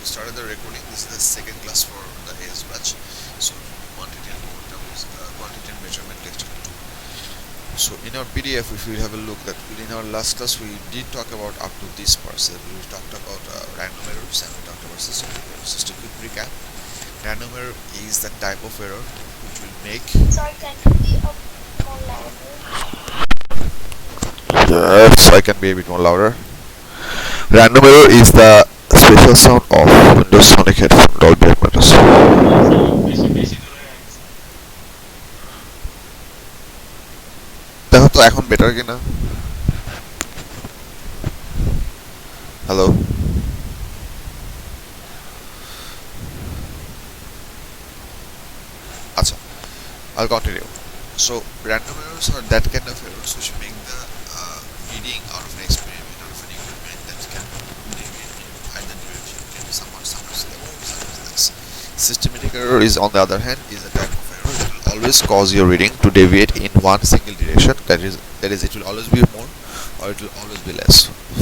we started the recording. This is the second class for the AS batch. So quantity and quantity and measurement lecture 2. So in our PDF, if we have a look, that in our last class we did talk about up to this part. So we talked about random errors and we talked about systematic errors. Just a quick recap. Random error is the type of error which will make. Sorry, can you be a bit more louder? Yes, I can be a bit more louder. Random error is the special sound of Windows Sonic headphone Dolby Atmos. দেখো তো এখন better কিনা hello আচ্ছা I'll continue. So random errors are that kind of errors which make the reading out of an experiment out of an equipment that can deviate in either direction, can be somewhat slower, sometimes less. Systematic error is on the other hand is a type of error that will always cause your reading to deviate in one single direction. That is it will always be more or it will always be less.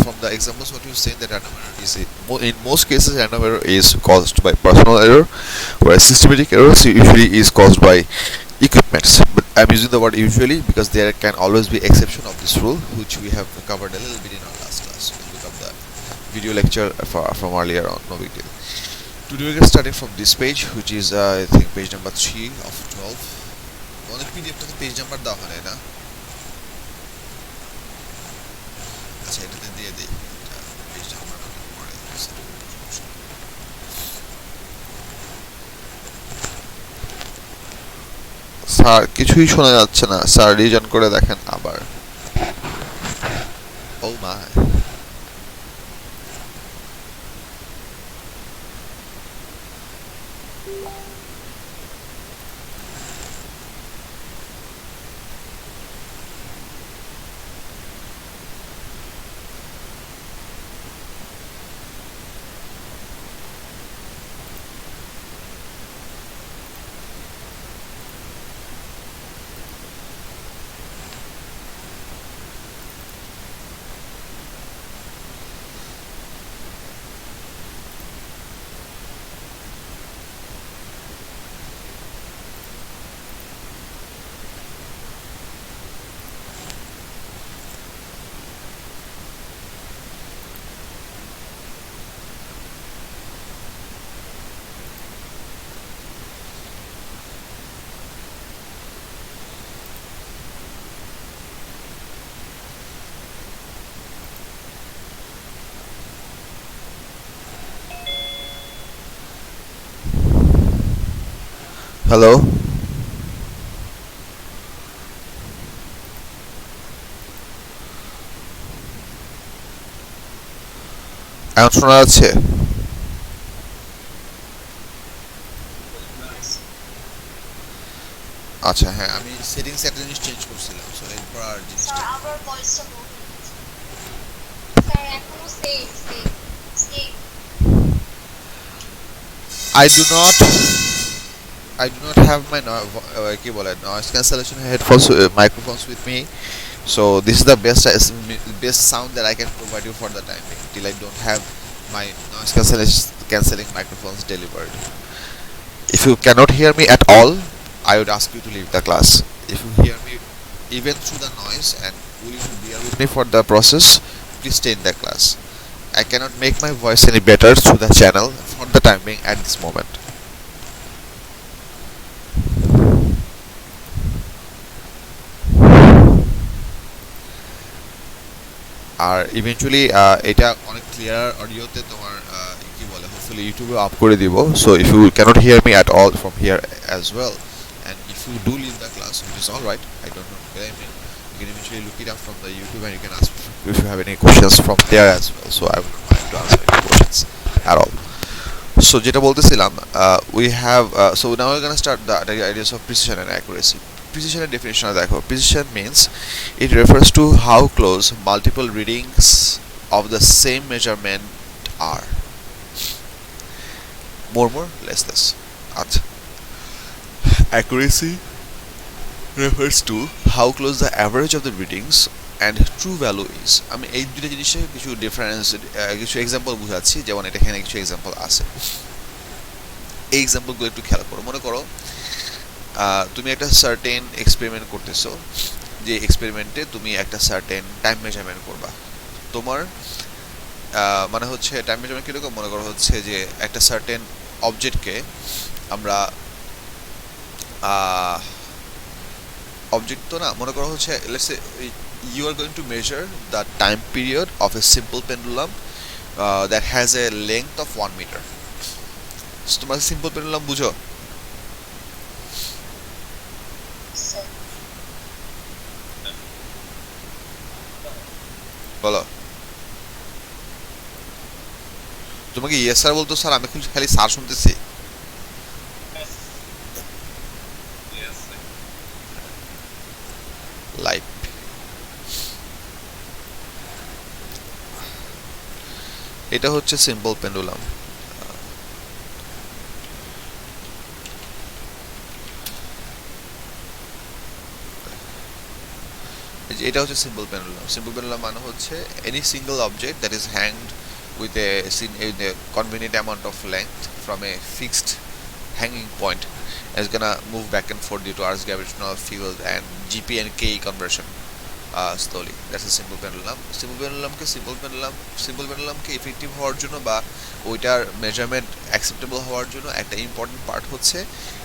From the examples what you say, that random error is in most cases random error is caused by personal error, whereas systematic errors usually is caused by equipments. But I'm using the word usually because there can always be exception of this rule, which we have covered a little bit in our last class. You can look up the video lecture from earlier on, no big deal. Today we are starting from this page, which is I think page number 3 of 12. অনেক PDF টাতে page number দেওয়া হয় না, আচ্ছা এটাতে দিয়ে দিই page number পরে। স্যার কিছুই শোনা যাচ্ছে না স্যার, রিজন করে দেখেন আবার। ও মাই, হ্যালো এখন শোনা যাচ্ছে? আচ্ছা হ্যাঁ, আমি সেটিংস একটা জিনিস চেঞ্জ করছিলাম, সো এরপর আর জিনিসটা স্যার আবার ভয়েসটা বন্ধ হয়ে গেছে। স্যার এখনো same same same. I do not have my কি বলে noise cancellation headphones microphones with me, so this is the best sound that I can provide you for the time being till I don't have my noise cancelling microphones delivered. If you cannot hear me at all, I would ask you to leave the class. If you hear me even through the noise and will you bear with me for the process, please stay in the class. I cannot make my voice any better through the channel for the time being at this moment. আর eventually এটা অনেক clear অডিওতে তোমার কি বলে hopefully ইউটিউবে আপ করে দিব, so if you cannot hear me at all from here as well and if you do leave the class which is all right, I don't know what I mean, you can eventually look it up from the YouTube and you can ask if you have any questions from there as well, so I will not mind to answer any questions at all. So যেটা বলতেছিলাম, we have so now we're going to start the ideas of precision and accuracy. Precision and definition দেখো, precision means it refers to how close multiple readings of the same measurement are. More less. আচ্ছা, accuracy refers to how close the average of the readings and true value is. আমি এই দুটো জিনিসের কিছু difference, কিছু example বুঝাচ্ছি, যেমন এটা এখানে কিছু এক্সাম্পল আছে। এই এক্সাম্পলগুলো একটু খেয়াল করো। মনে করো তুমি একটা সার্টেন এক্সপেরিমেন্ট করতেছো, যে এক্সপেরিমেন্টে তুমি একটা সার্টেন টাইম মেজারমেন্ট করবা। তোমার মানে হচ্ছে টাইম মেজারমেন্ট কীরকম, মনে করো হচ্ছে যে একটা সার্টেন অবজেক্টকে আমরা অবজেক্ট তো না, মনে করো হচ্ছে let's say you are going to measure the time period of a simple pendulum that has a length of 1 meter. So, তোমরা সিম্পল পেন্ডুলাম বুঝো? স্যার বলো। তোমাকে ইয়েস স্যার বলতো, স্যার আমি খালি স্যার শুনতেছি। লাইট, এটা হচ্ছে সিম্পল পেন্ডুলাম। এটা হচ্ছে সিম্পল পেন্ডুলাম। সিম্পল পেন্ডুলাম মানে হচ্ছে any single object that is hanged with a convenient amount of length from a fixed hanging point is gonna move back and forth due to Earth's gravitational field and GP and K conversion slowly. That's a simple pendulum. Simple পেন্ডুলামকে effective হওয়ার জন্য বা ওইটার measurement acceptable হওয়ার জন্য একটা important part হচ্ছে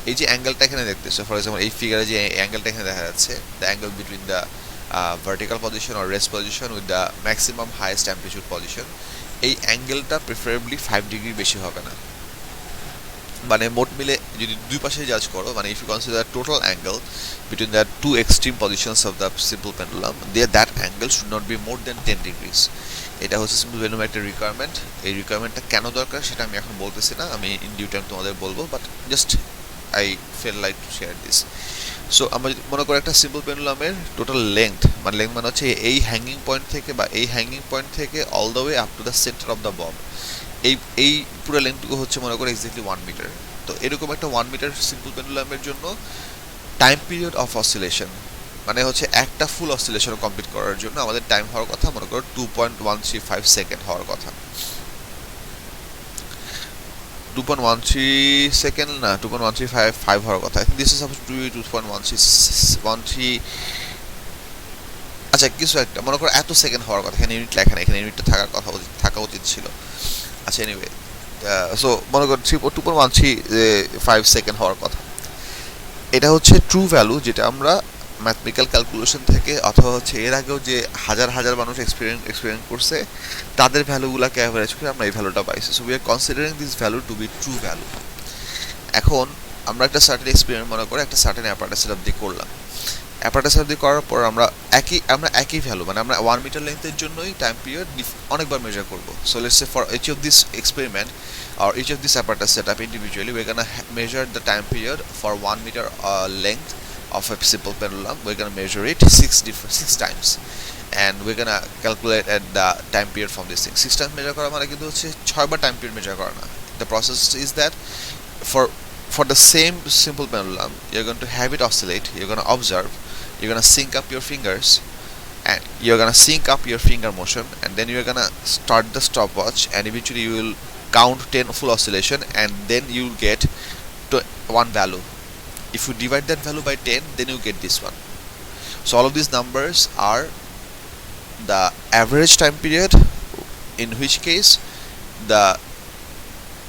এই যে অ্যাঙ্গেলটা এখানে দেখতেছো। ফর এক্সাম্পল এই ফিগারে যে অ্যাঙ্গেলটা এখানে দেখা যাচ্ছে, the angle between the vertical position or rest position with the maximum highest amplitude position, এই অ্যাঙ্গেলটা প্রিফারেবলি 5 ডিগ্রি বেশি হবে না। মানে মোট মিলে যদি দুই পাশে জাজ করো, মানে if you consider total angle between the two extreme positions of the simple pendulum, that angle should not be more than 10 degrees. এটা হচ্ছে সিম্পল পেন্ডুলামের একটা রিকোয়ারমেন্ট। এই রিকোয়ারমেন্টটা কেন দরকার সেটা আমি এখন বলতেছি না, আমি ইন ডিউ টাইম তোমাদের বলবো, but just I feel like to share this. So আমরা যদি মনে করি একটা সিম্পল পেন্ডুলামের টোটাল লেংথ মানে হচ্ছে এই হ্যাঙ্গিং পয়েন্ট থেকে বা এই হ্যাঙ্গিং পয়েন্ট থেকে all the way up to the centre of the Bob, এই পুরো লেন্থটুকু হচ্ছে মনে করো এক্স্যাক্টলি 1 মিটার। তো এরকম একটা 1 মিটার সিম্পল পেন্ডুলামের জন্য টাইম পিরিয়ড অফ অসিলেশন, মানে হচ্ছে একটা ফুল অসিলেশন কমপ্লিট করার জন্য আমাদের টাইম হওয়ার কথা মনে করো 2.135 সেকেন্ড হওয়ার কথা। 2.13 সেকেন্ড না, 2.135 হওয়ার কথা। I think this is suppose to be 2.13। আচ্ছা কিছু একটা মনে করো এত সেকেন্ড হওয়ার কথা, এখানে ইউনিট লেখা নেই, এখানে ইউনিটটা থাকা উচিত ছিল। আচ্ছা এনিওয়ে, সো মনে করো 2.135 সেকেন্ড হওয়ার কথা। এটা হচ্ছে ট্রু ভ্যালু, যেটা আমরা ম্যাথমেটিক্যাল ক্যালকুলেশন থেকে অথবা হচ্ছে এর আগেও যে হাজার হাজার মানুষ এক্সপেরিমেন্ট করছে তাদের ভ্যালুগুলোকে অ্যাভারেজ করে আমরা এই ভ্যালুটা পাইছি। So we are considering this value to be true value. এখন আমরা একটা সার্টেন এক্সপেরিমেন্ট মনে করে একটা সার্টেন অ্যাপারেটাস সেটআপ দিয়ে করলাম। অ্যাপারেটাস সেটআপ দিয়ে করার পর আমরা একই ভ্যালু, মানে আমরা 1 মিটার লেন্থের জন্যই টাইম পিরিয়ড অনেকবার মেজার করব। So let's say for each of this experiment or each of these apparatus setup individually, we're gonna measure the time period for 1 meter length of a simple pendulum. We're gonna measure it 6 times, and we're gonna calculate at the time period from this thing. 6 times measure করা মানে কিন্তু হচ্ছে 6 বার time period measure করা না। The process is that for the same simple pendulum, you're going to have it oscillate. You're gonna observe. You're gonna sync up your fingers, and you're gonna sync up your finger motion, and then you're gonna start the stopwatch, and eventually you will count 10 full oscillation, and then you get to one value. If you divide that value by 10, then you get this one. So all of these numbers are the average time period, in which case the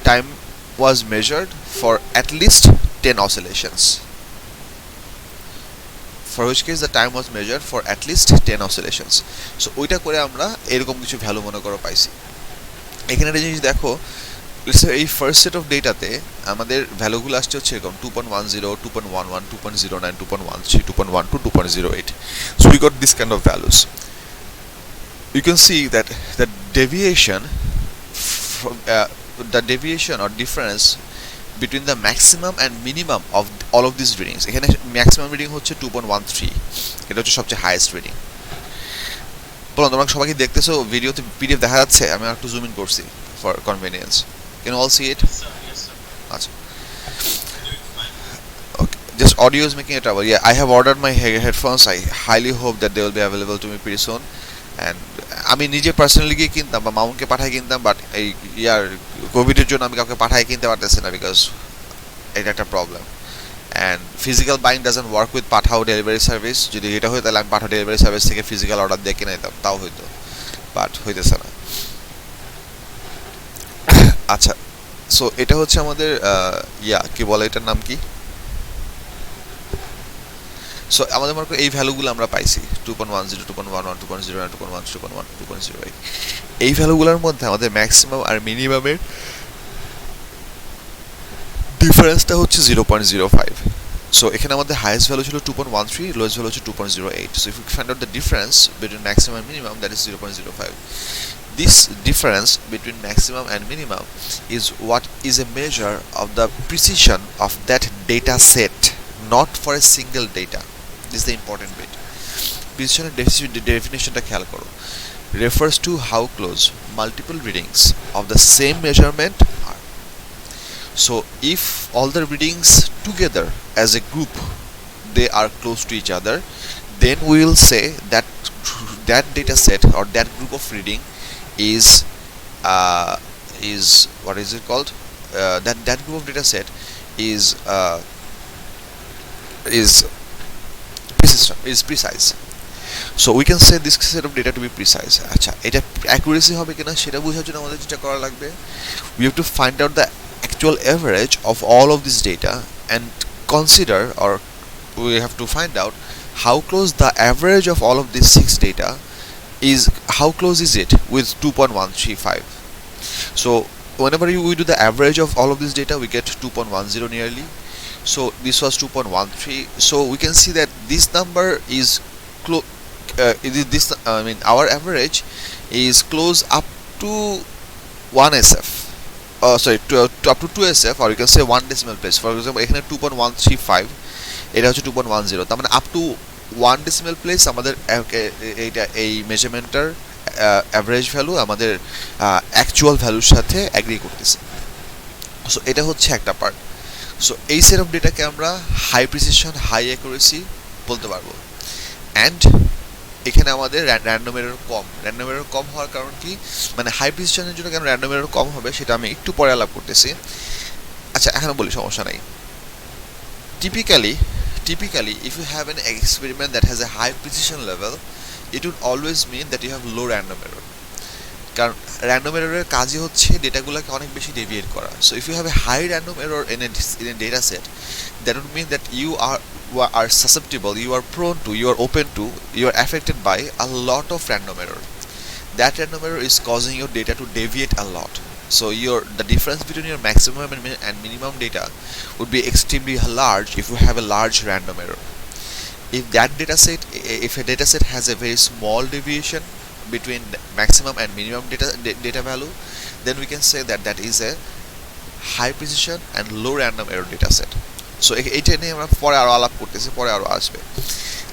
time was measured for at least 10 oscillations. For which case the time was measured for at least 10 oscillations. So ওইটা করে আমরা এরকম কিছু value মনে করো পাইছি। এখানে একটা জিনিস দেখো, এই ফার্স্ট সেট অফ ডেটাতে আমাদের ভ্যালুগুলো আসছে হচ্ছে এরকম 2.10, 2.11, 2.09, 2.13, 2.12, 2.08. So we got this kind of values. You can see that the deviation or difference between the maximum and minimum of all of these readings, এখানে ম্যাক্সিমাম রিডিং হচ্ছে 2.13, এটা হচ্ছে সবচেয়ে হাইয়েস্ট রিডিং। বলুন তোমরা সবাই কি দেখতেছো? ভিডিওতে পিডিএফ দেখা যাচ্ছে? আমি একটু জুম ইন করছি for convenience. Can you all see it? Yes, sir. আচ্ছা, ওকে। just audio is making a trouble. Yeah, I have ordered my headphones. I highly hope that they will be available to me pretty soon. And আমি নিজে personally গিয়ে কিনতাম বা মামুনকে পাঠাই কিনতাম, but এই ইয়ার কোভিডের জন্য আমি কাউকে পাঠাই কিনতে পারতেছি না, বিকজ এটা একটা problem. And physical buying doesn't work with Pathao delivery service. যদি এটা হতো তাহলে আমি পাঠাও ডেলিভারি সার্ভিস থেকে ফিজিক্যাল অর্ডার দিয়ে কিনে নিতাম, তাও হইতো, বাট হইতেছে না। আচ্ছা, সো এটা হচ্ছে আমাদের কি বলে, এটার নাম কি? সো আমাদের মনে করি এই ভ্যালুগুলো আমরা পাইছি 2.10, 2.11, 2.09, 2.1, 2.1, 2.08। এই ভ্যালুগুলোর মধ্যে আমাদের ম্যাক্সিমাম আর মিনিমামের ডিফারেন্সটা হচ্ছে 0.05। সো এখানে আমাদের হাইয়েস্ট ভ্যালু ছিল 2.13, লোয়েস্ট ভ্যালু হচ্ছে 2.08। So if you find out the difference between maximum and minimum, that is 0.05. This difference between maximum and minimum is what is a measure of the precision of that data set, not for a single data. This is the important bit. Precision definitionটা খেয়াল করো, refers to how close multiple readings of the same measurement are. So if all the readings together as a group they are close to each other, then we will say that that data set or that group of reading is what is it called? That group of data set is precise. So we can say this set of data to be precise. আচ্ছা, এটা accuracy হবে কিনা সেটা বোঝার জন্য আমাদের যেটা করা লাগবে, we have to find out the actual average of all of this data and consider, or we have to find out how close the average of all of these 6 data is, how close is it with 2.135. So whenever we do the average of all of this data, we get 2.10 nearly. So this was 2.13. So we can see that this number is close. Our average is close up to 1 SF. Up to 2 SF, or you can say 1 decimal place. For example, এখানে 2.135, এটা হচ্ছে 2.10, তার মানে up to 1 decimal place আমাদের এইটা এই মেজারমেন্টটার average value আমাদের actual ভ্যালুর সাথে অ্যাগ্রি করতেছে। সো এটা হচ্ছে একটা পার্ট। সো এই সেট অফ ডেটাকে আমরা হাই প্রিসিশন, হাই অ্যাকুরেসি বলতে পারবো। অ্যান্ড এখানে আমাদের র্যান্ডম এরর কম। র্যান্ডম এরর কম হওয়ার কারণ কি, মানে হাই প্রিসিশনের জন্য কেন র্যান্ডম এরর কম হবে সেটা আমি একটু পরে আলাপ করতেছি। আচ্ছা, এখন বলি, সমস্যা নাই। Typically, if you have an experiment that has a high precision level, it would always mean that you have low random error. কারণ র্যান্ডম এররের কাজই হচ্ছে ডেটাগুলোকে অনেক বেশি ডেভিয়েট করা। So if you have a high random error in a data set, that would mean that you are susceptible, you are prone to, you are open to, you are affected by a lot of random error. That random error is causing your data to deviate a lot. So the difference between your maximum and minimum data would be extremely large if you have a large random error. If a data set has a very small deviation between maximum and minimum data value, then we can say that is a high precision and low random error data set. So এইটা নিয়ে আমরা পরে আরও আলাপ করতেছি, পরে আরও আসবে।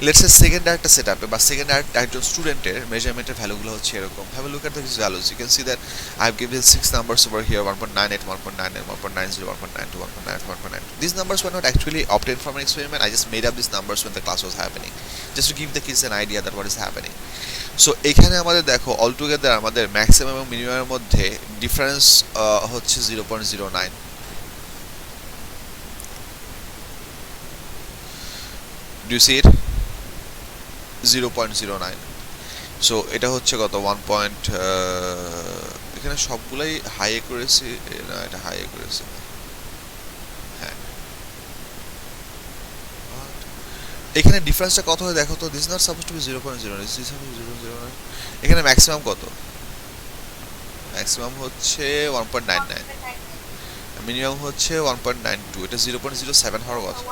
লেটস সে সেকেন্ড আরেকটা সেট আপে বা সেকেন্ড একজন স্টুডেন্টের মেজারমেন্টের ভ্যালুগুলো হচ্ছে এরকম। Have a look at this values. You can see that I have given 6 numbers over here: 1.98, 1.99, 1.90, 1.92, 1.9, 1.9. These numbers were not actually obtained from an experiment. I just made up these numbers when the class was happening, just to give the kids an idea that what is happening. So এখানে আমাদের দেখো altogether আমাদের maximum এবং মিনিমামের মধ্যে difference হচ্ছে 0.09। Do you see it? 0.09. So এটা হচ্ছে কত 1. এখানে সবগুলাই হাই অ্যাকুরেসি না, এটা হাই অ্যাকুরেসি। হ্যাঁ, এখানে ডিফারেন্সটা কত হয় দেখো তো। This not suppose to be 0.09, this is suppose 0.09। এখানে ম্যাক্সিমাম কত? ম্যাক্সিমাম হচ্ছে 1.99, মিনিমাম হচ্ছে 1.92। এটা 0.07 হওয়ার কথা।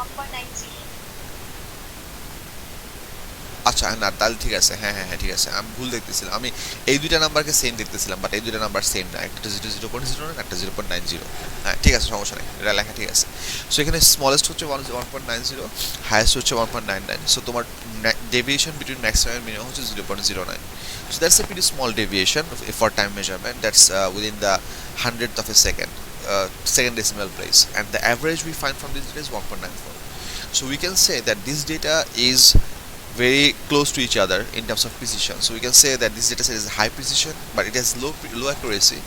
আচ্ছা না, তাহলে ঠিক আছে। হ্যাঁ হ্যাঁ হ্যাঁ, ঠিক আছে, আমি ভুল দেখতেছিলাম। আমি এই দুইটা নাম্বারকে সেম দেখতেছিলাম, বাট এই দুইটা নাম্বার সেম না। একটা 0.09, একটা 0.90। হ্যাঁ ঠিক আছে, সমস্যা নেই, এটা লেখা ঠিক আছে। সো এখানে স্মলেস্ট হচ্ছে 1.90, হাইয়েস্ট হচ্ছে 1.99। সো তোমার deviation between maximum and minimum হচ্ছে 0.09। So that's a pretty small deviation for time measurement. That's within the 100th of a second, second decimal place, and the average we find from this data is 1.94. So we can say that this data is very close to each other in terms of precision. So we can say that this data set is high precision, but it has low accuracy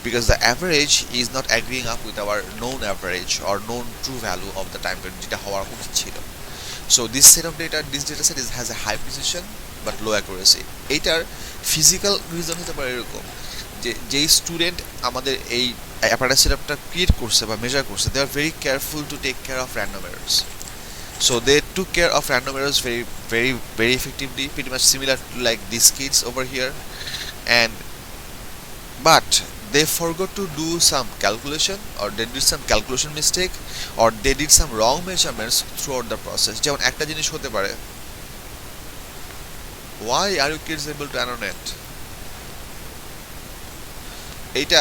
because the average is not agreeing up with our known average or known true value of the time period যেটা হওয়ার উচিত ছিল. So this set of data, this data set has a high precision but low accuracy. এটার physical reason হতে পারে এরকম যে যেই স্টুডেন্ট আমাদের এই অ্যাপারেটাস সেটআপটা ক্রিয়েট করছে বা মেজার করছে, they are very careful to take care of random errors. So they took care of random errors very effectively, pretty much similar to like these kids over here. And but they forgot to do some calculation, or they did some calculation mistake, or they did some wrong measurements throughout the process. যেমন একটা জিনিস হতে পারে, why are you kids able to annotate? এইটা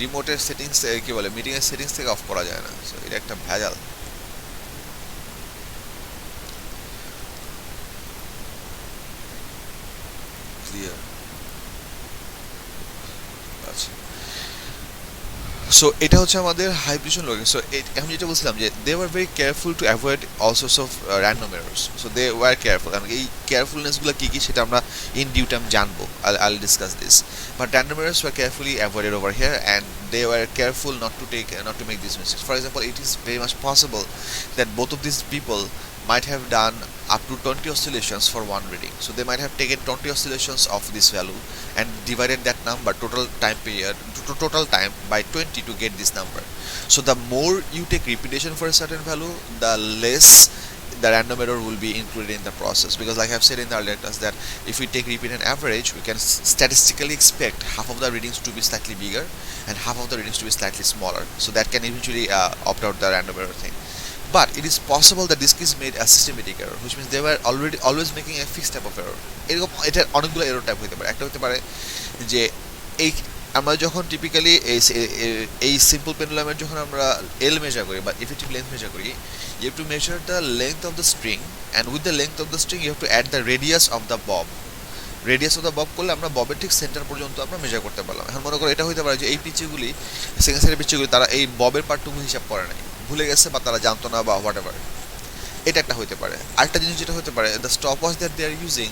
রিমোটের settings কি বলে meeting এর settings থেকে অফ করা যায় না, সো এটা একটা ভেজাল. ক্লিয়ার আচ্ছা. সো এটা হচ্ছে আমাদের হাই প্রিসিশন লোডিং. সো আমি যেটা বলছিলাম যে they were very careful to avoid all source of random errors. So they were careful, এবং এই কেয়ারফুলনেসগুলো কী কী সেটা আমরা ইন ডিউ টাইম জানবো. I'll discuss this. But random errors were carefully avoided over here, and they were careful not to make these mistakes. For example, it is very much possible that both of these people might have done up to 20 oscillations for one reading. So they might have taken 20 oscillations of this value and divided that number total time by 20 to get this number. So the more you take repetition for a certain value, the less the random error will be included in the process, because like I've said in the earlier class that if we take repeat and average, we can statistically expect half of the readings to be slightly bigger and half of the readings to be slightly smaller, so that can eventually opt out the random error thing. But it is possible that this case made a systematic error, which means they were always making a fixed type of error. এরকম এটা অনেকগুলো error type হতে পারে. একটা হতে পারে যে এই আমরা যখন টিপিক্যালি এই সিম্পল পেন্ডুলামের যখন আমরা এল মেজার করি বা ইফেক্টিভ লেন্থ মেজার করি, you have to measure the length of the string, and with the length of the string you have to add the radius of the bob. Radius of the Bob করলে আমরা ববের ঠিক centre পর্যন্ত আমরা measure করতে পারলাম. এখন মনে করো এটা হতে পারে যে এই পিচিগুলি সেকেন্ড সাইডের পিচিগুলি তারা এই ববের পার্টটুকু হিসাব করে নাই, ভুলে গেছে বা তারা জানতো না বা হোয়াট এভার. এটা একটা হতে পারে. আরেকটা জিনিস যেটা হতে পারে, the stopwatch that they are using,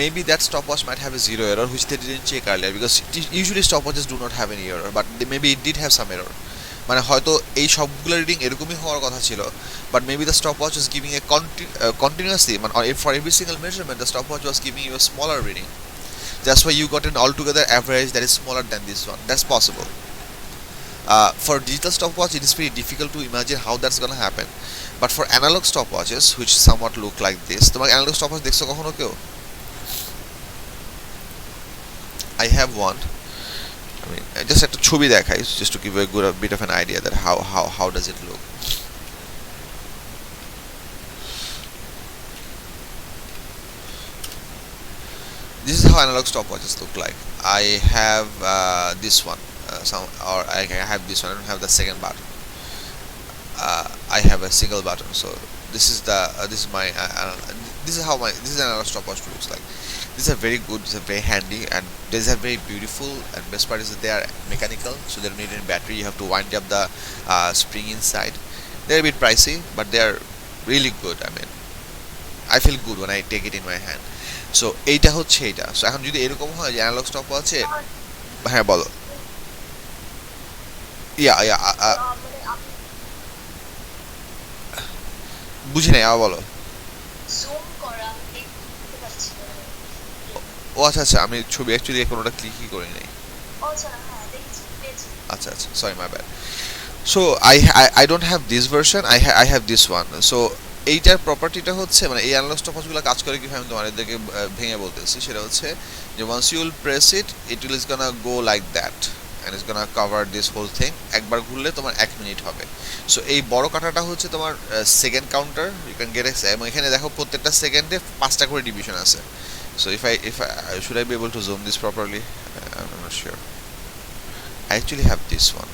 maybe that stopwatch might have a zero error which they didn't check earlier, because usually stopwatches do not have any error, but maybe it did have some error. মানে হয়তো এই সবগুলো reading এরকমই হওয়ার কথা ছিল, but maybe the stopwatch was giving a continuously, মানে for every single measurement the stopwatch was giving you a smaller reading. That's why you got an altogether average that is smaller than this one. That's possible. For digital stopwatch, it is pretty difficult to imagine how that's gonna happen. But for analog stopwatches, which somewhat look like this, তোমার analog stopwatch দেখছো কখনো কেউ? I have one. I mean, just একটা ছবি দেখাই just to give a bit of an idea that how does it look. This is how analog stopwatches look like. I have this one, I have this one. I don't have the second button. I have a single button. So this is how this is an analog stopwatch looks like. These are very good, these are very handy, and these are very beautiful, and best part is that they are mechanical, so they don't need any battery. You have to wind up the spring inside. They're a bit pricey, but they are really good. I mean, I feel good when I take it in my hand. So এইটা হচ্ছে এটা. So এখন যদি এরকম হয় যে analogue stop আছে, হ্যাঁ বলো. বুঝি নাই, আবার বলো. ও আচ্ছা, আমি ছবি অ্যাকচুয়ালি কোনোটা ক্লিকই করি নাই. আচ্ছা, sorry, my bad. So I don't have this version, I have this one. So এইটার প্রপার্টিটা হচ্ছে, মানে এই অ্যানালগ স্টপওয়াচগুলো কাজ করে কিভাবে আমি তোমাদেরকে ভেঙে বলতেছি. সেটা হচ্ছে যে once you will press it, it is gonna go like that and it's gonna cover this whole thing. একবার ঘুরলে তোমার 1 মিনিট হবে. সো এই বড় কাঁটাটা হচ্ছে তোমার second counter. You can get এবং এখানে দেখো প্রত্যেকটা সেকেন্ডে 5টা করে ডিভিশন আছে. So if I should I be able to zoom this properly? I'm not sure. I actually have this one.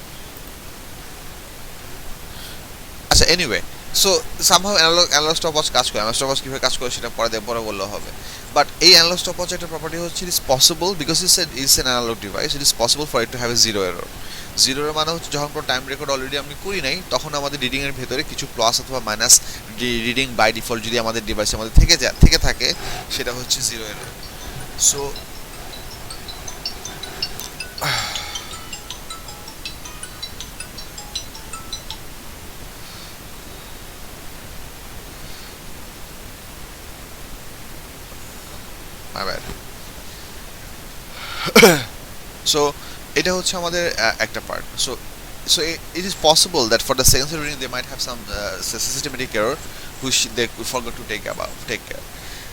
আচ্ছা, anyway, so somehow analog stopwatch কাজ করে. Analog stopwatch কিভাবে কাজ করে সেটা পরে বললেও হবে. But এই analog stopwatch একটা প্রপার্টি হচ্ছে, it is possible, because it's an analog device, it is possible for it to have a zero error. জিরোর মানে হচ্ছে যখন কোনো টাইম রেকর্ড অলরেডি আমি করি নাই তখন আমাদের রিডিংয়ের ভেতরে কিছু প্লাস অথবা মাইনাস রিডিং বাই ডিফল্ট যদি আমাদের ডিভাইসের মধ্যে থেকে থাকে সেটা হচ্ছে zero error. So my bad. So এটা হচ্ছে আমাদের একটা part. So it is possible that for the sensor reading they might have some systematic error which they forgot to take care.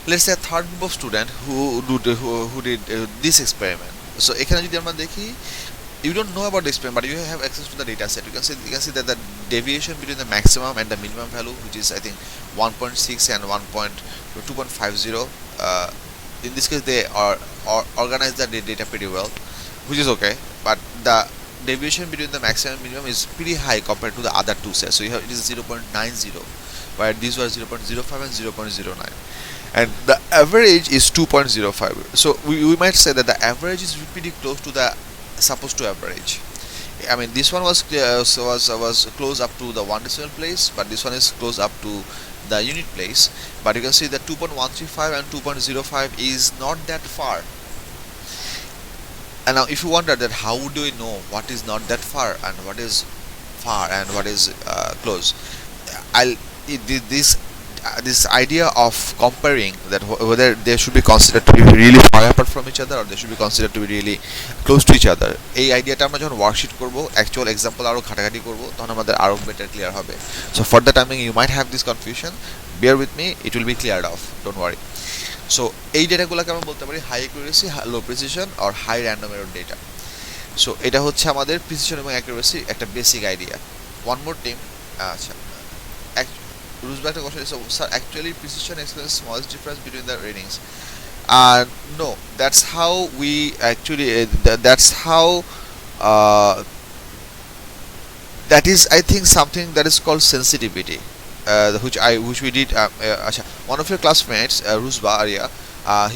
Let's say a third group of student who did this experiment. So এখানে যদি আমরা দেখি, you don't know about the experiment but you have access to the data set. You can see that the deviation between the maximum and the minimum value, which is I think 1.6 and 2.50, in this case they are organized the data pretty well, which is okay, but the deviation between the maximum and minimum is pretty high compared to the other two sets. So you have it is 0.90, where these were 0.05 and 0.09, and the average is 2.05. So we might say that the average is pretty close to the supposed to average. I mean, this one was close up to the 1 decimal place, but this one is close up to the unit place. But you can see that 2.135 and 2.05 is not that far. And now if you wonder that how do we know what is not that far and what is far and what is close, this idea of comparing that whether they should be considered to be really far apart from each other or they should be considered to be really close to each other, এই আইডিয়াটা আমরা যখন worksheet করব, actual example আরও ঘাটাঘাটি করব, তখন আমাদের আরও বেটার ক্লিয়ার হবে। So for the timing you might have this confusion, bear with me, it will be cleared off, don't worry. So এই ডেটাগুলোকে আমরা বলতে পারি হাই অ্যাকুরেসি, লো প্রিসিশন আর high random error data. So এটা হচ্ছে আমাদের প্রিসিশন এবং অ্যাকুরেসি একটা basic idea. One more time. আচ্ছা, Rusba একটা question is, so sir, actually precision explains smallest difference between the readings. No, that's how we actually that's how that is, I think, something that is called sensitivity, which we did. One of your classmates, Rusba Arya,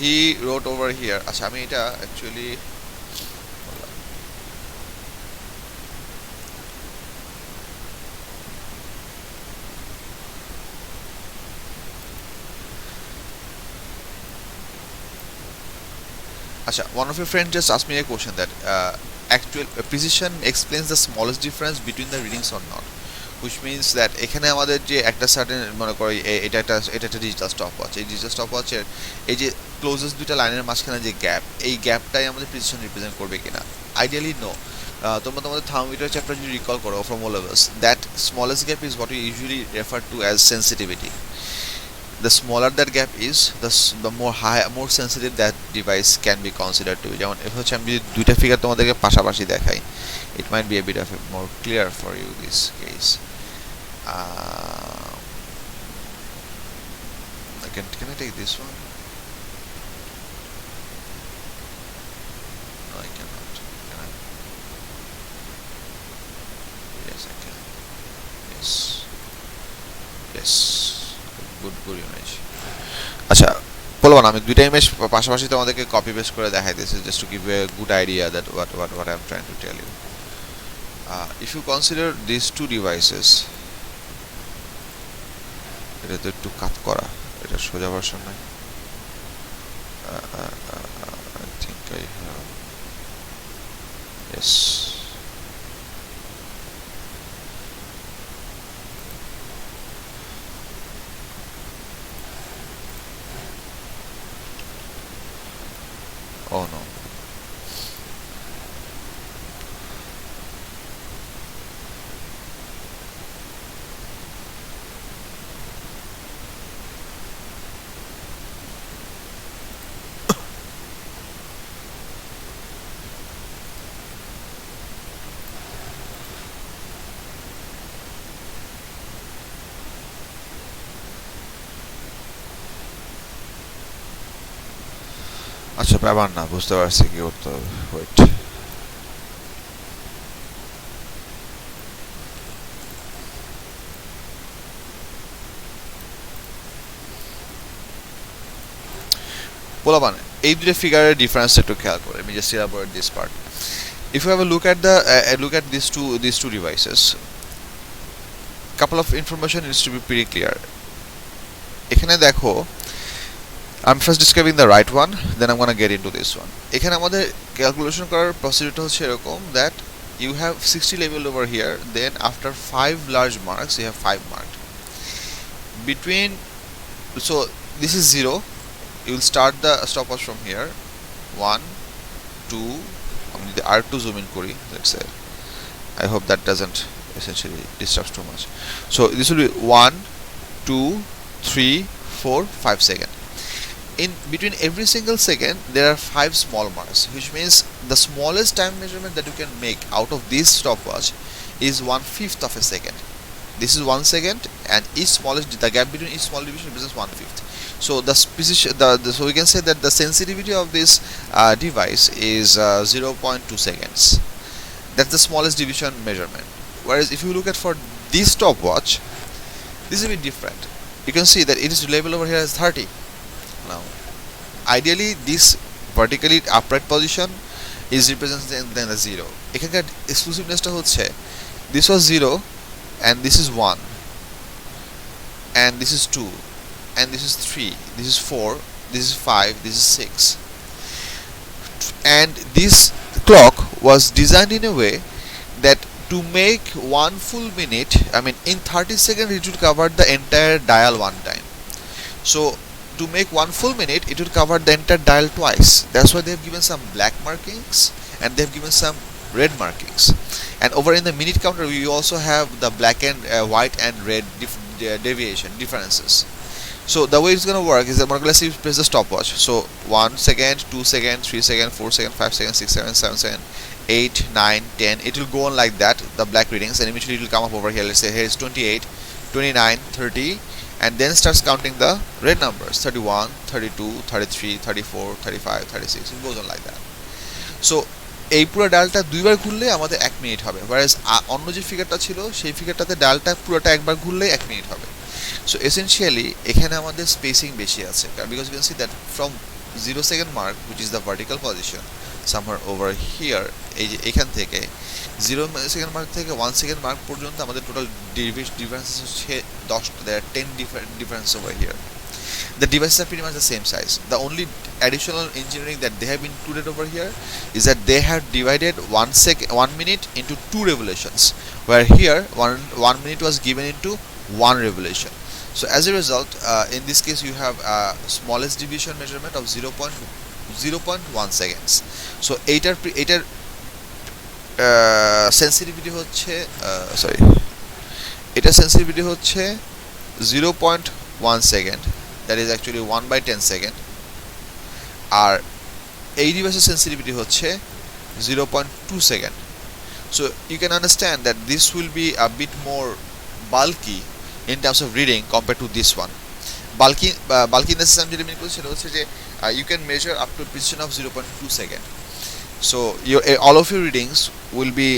he wrote over here. আচ্ছা, আমি এটা actually one of your friends just asked me a question that actual precision explains the smallest difference between the readings or not, which means that এখানে আমাদের যে একটা certain মনে করি এটা একটা ডিজিটাল স্টপ ওয়াচ, এই ডিজিটাল স্টপ ওয়াচের এই যে ক্লোজেস্ট দুইটা লাইনের মাঝখানে যে গ্যাপ, এই গ্যাপটাই আমাদের প্রিসিশন রিপ্রেজেন্ট করবে কিনা। Ideally no. তোমরা তোমাদের থার্মোমিটার চ্যাপ্টার যদি রিকল করো from O levels, that smallest gap is what you usually refer to as sensitivity. The smaller that gap is, the more sensitive that device can be considered to be. যেমন এর হচ্ছে আমি যদি দুইটা figure তোমাদেরকে পাশাপাশি দেখাই, it might be a bit of a more clear for you this case. Can I take this one? No, I cannot. Can I? Yes, I can. Yes. Good image. আচ্ছা, বলবো না, আমি দুইটা ইমেজ পাশাপাশি তোমাদেরকে কপি পেস্ট করে দেখাই দিয়েছি, just to give a good idea that what I am trying to tell you. If you consider these two devices, এটা তো একটু কাট করা, এটা সোজা ভার্সন নাই। I think I have, yes. Oh no. আচ্ছা, ব্যাপার না, বুঝতে পারছি কি করতে হবে। ওয়েট, পোলাপান এই দুটো ফিগারের ডিফারেন্স একটু খেয়াল করে, আমি just elaborate this part. If you have a look at these two devices, couple of information needs to be pretty clear. এখানে দেখো, I'm first describing the right one, then I'm gonna get into this one. এখানে আমাদের calculation করার প্রসিডিউরটা হচ্ছে এরকম, that you have 60 labeled over here, then after 5 large marks you have 5 marked. Between, so this is 0, you will start the stopwatch from here, 1 2, আমি যদি R2 zoom in করি, let's say, I hope that doesn't essentially disturb too much. So this will be 1 2 3 4 5 seconds. In between every single second there are 5 small marks, which means the smallest time measurement that you can make out of this stopwatch is 1/5 of a second. This is 1 second, and the gap between each small division represents 1/5. So so we can say that the sensitivity of this device is 0.2 seconds. That's the smallest division measurement. Whereas if you look at for this stopwatch, this is a bit different. You can see that it is labeled over here as 30. Now, ideally this vertically upright position is represented than the 0. এখানকার exclusivenessটা হচ্ছে, this was 0 and this is 1 and this is 2 and this is 3, this is 4, this is 5, this is 6, and this clock was designed in a way that to make 1 full minute, I mean in 30 seconds it would cover the entire dial one time. So to make 1 full minute it would cover the entire dial twice. That's why they have given some black markings and they have given some red markings. And over in the minute counter we also have the black and white and red deviation differences. So the way it's going to work is that let's say you press the stopwatch, so 1 second, 2 second, 3 second, 4 second, 5 second, 6 second, 7 second, 8 9 10, it will go on like that, the black readings, and eventually it will come up over here. Let's say here is 28 29 30, and then starts counting the red numbers, 31 32 33 34 35 36, it goes on like that. So এই পুরো ডায়ালটা দুইবার ঘুরলে আমাদের 1 minute হবে, whereas অন্য যে ফিগারটা ছিল সেই ফিগারটাতে ডায়ালটা পুরোটা একবার ঘুরলে 1 মিনিট হবে. So essentially এখানে আমাদের স্পেসিং বেশি আছে, because you can see that from 0 second mark, which is the vertical position somewhere over here, এই যে এখান থেকে 0 second mark থেকে 1 second mark পর্যন্ত আমাদের টোটাল ডিফারেন্স হচ্ছে 10, there are 10 different difference over here. The devices are pretty much the same size. The only additional engineering that they have included over here is that they have divided 1 minute into 2 revolutions, where here 1 minute was given into 1 revolution. So as a result, in this case you have smallest division measurement of 0.1 seconds. So এইটার sensitivity হচ্ছে এটার sensitivity হচ্ছে 0.1 second, that is actually 1/10 second, আর এই ডিভাইসের sensitivity হচ্ছে 0.2 second. So you can understand that this will be a bit more bulky in terms of reading compared to this one. Bulky in the sense যেটা mean করছি সেটা হচ্ছে যে you can measure up to a precision of 0.2 second. So all of your readings will be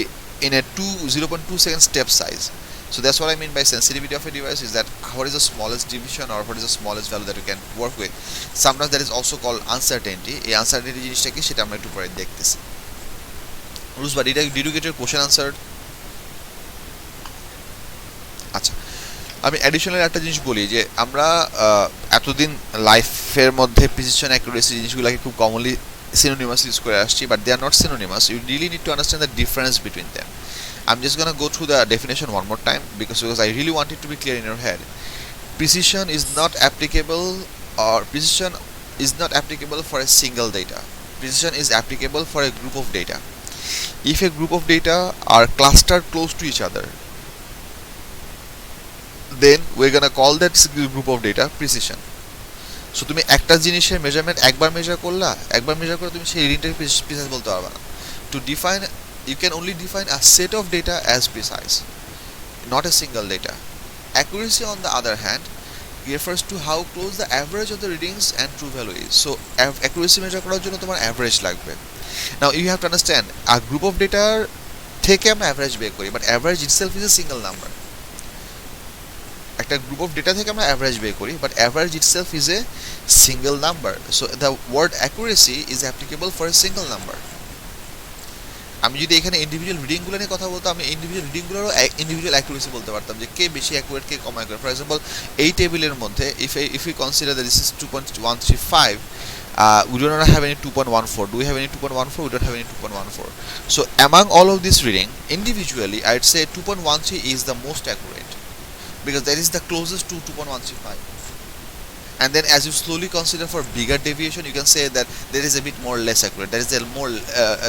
in a 0.2 second step size. So that's what I mean by sensitivity of a device, is that what is the smallest division or what is the smallest value that you can work with. Sometimes that is also called uncertainty. এই uncertainty জিনিসটা কি সেটা আমরা একটু পরে দেখতেছি. Rusba, did you get your question answered? আচ্ছা, আমি অ্যাডিশনাল একটা জিনিস বলি যে আমরা এতদিন লাইফের মধ্যে প্রিসিশন অ্যাকুরেসি জিনিসগুলোকে খুব কমনলি synonymous use করে আসছি, but they are not synonymous. You really need to understand the difference between them. I'm just gonna go through the definition one more time because I really want it to be clear in your head. Precision is not applicable for a single data. Precision is applicable for a group of data. If a group of data are clustered close to each other, then we're gonna call that group of data precision. So তুমি একটা জিনিসের measurement একবার measure করে তুমি সেই রিডিংটাকে precise বলতে পারবে না. To define, you can only define a set of data as precise, not a single data. Accuracy, on the other hand, refers to how close the average of the readings and true value is. So accuracy measure করার জন্য তোমার average লাগবে. Now you have to understand, a group of data থেকে আমরা average বের করি, but average itself is a single number. একটা group of data থেকে আমরা অ্যাভারেজ বের করি, but average itself is a single number. So the word accuracy is applicable for a single number. আমি যদি এখানে ইন্ডিভিজুয়াল রিডিংগুলো নিয়ে কথা বলতাম, আমি ইন্ডিভিজুয়াল রিডিংগুলোরও ইন্ডিভিজুয়াল অ্যাকুরেসি বলতে পারতাম যে কে বেশি অ্যাকুরেট কে কম অ্যাকুরেট। ফর এক্সাম্পল এই টেবিলের মধ্যে if you consider that this is 2.135, we do not have any 2.14. Do we have any 2.14? We don't have any 2.14. So among all of this reading, individually, I'd say 2.13 is the most accurate because that is the closest to 2.135. And then as you slowly consider for bigger deviation, you can say that there is a bit more less accurate, there is a more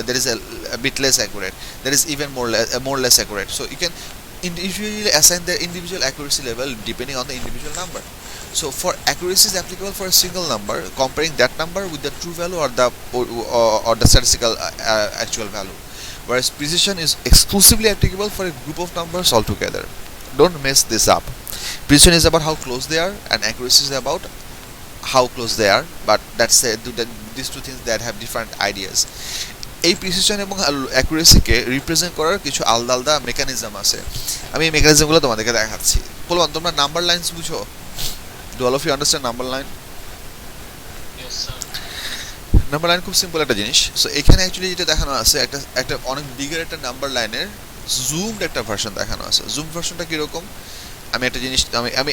there is a bit less accurate, there is even more less accurate. So you can individually assign the individual accuracy level depending on the individual number. So for accuracy is applicable for a single number, comparing that number with the true value or the statistical actual value, whereas precision is exclusively applicable for a group of numbers altogether. Don't mess this up. Precision is about how close they are, and accuracy is about how close they are, but that's these two things that have different ideas. এই precision এবং অ্যাকুরেসিকে represent করার কিছু আলাদা আলাদা mechanism আছে। আমি এই মেকানিজমগুলো তোমাদেরকে দেখাচ্ছি। বলুন, তোমরা নাম্বার লাইনস বুঝো? Do all of you understand number line? Number line খুব সিম্পল একটা জিনিস। সো এখানে অ্যাকচুয়ালি যেটা দেখানো আছে একটা অনেক বিগের একটা নাম্বার লাইনের জুমড একটা ভার্সন দেখানো আছে। জুম ভার্সনটা কীরকম, আমি একটা জিনিস আমি